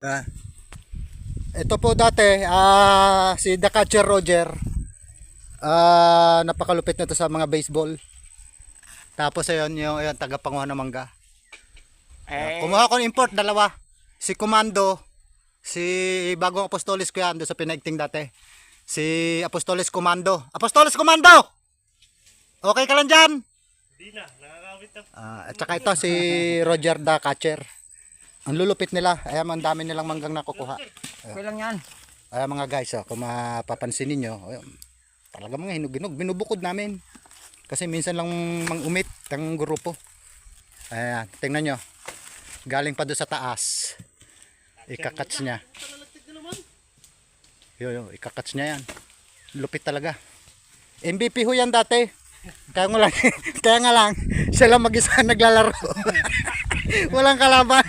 Ah, ito po dati, si The Catcher Roger. Napakalupit na to sa mga baseball. Tapos ayun, yung tagapanguha ng mangga. Kumuha ko ng import, dalawa. Si Comando, si Bagong Apostolis ko yan, doon sa pinaigting dati. Si Apostolis Comando. Apostolis Comando! Okay ka lang dyan? Hindi na, nakakawit na. At saka ito si Roger The Catcher. Ang lulupit nila. Ayan, ang dami nilang manggang nakukuha. Okay lang yan. Ayan mga guys, kung mapapansin ninyo, ayun, talaga mga hinog-hinog. Binubukod namin. Kasi minsan lang mangumit ang grupo. Ayan, tingnan nyo. Galing pa doon sa taas. Ikakats niya. Yun, ikakats niya yan. Lupit talaga. MVP ho yan dati. Kaya nga lang, kaya nga lang, siya lang mag-isa naglalaro. Walang kalaban.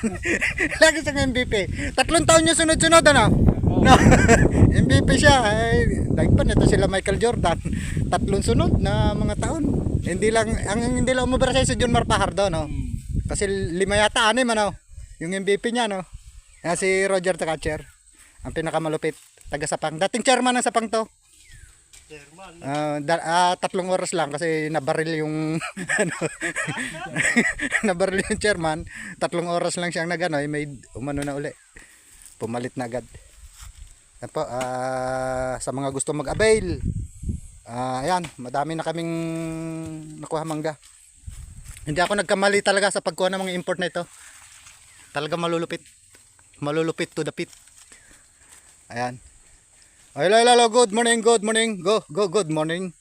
Lagi siyang MVP. 3 taon niya sunod-sunod, ano? No. MVP siya. Ay, pa nito sila Michael Jordan. 3 sunod na mga taon. Hindi lang umubra siya si John Marpahardo, no? Kasi 5 yata, 6, ano? Yung MVP niya, no? Yan si Roger The Catcher. Ang pinakamalupit. Taga Sapang. Dating chairman ng Sapang to. Chairman. 3 oras lang kasi nabaril yung ano, nabaril yung chairman. 3 oras lang siyang nagano, may umano na uli. Pumalit na agad. Yan po, sa mga gusto mag-avail. Ayan, madami na kaming nakuha mangga. Hindi ako nagkamali talaga sa pagkuha ng mga import na ito. Talaga malulupit. Malulupit to the pit. Ayan. Hello, good morning, good morning. Good morning.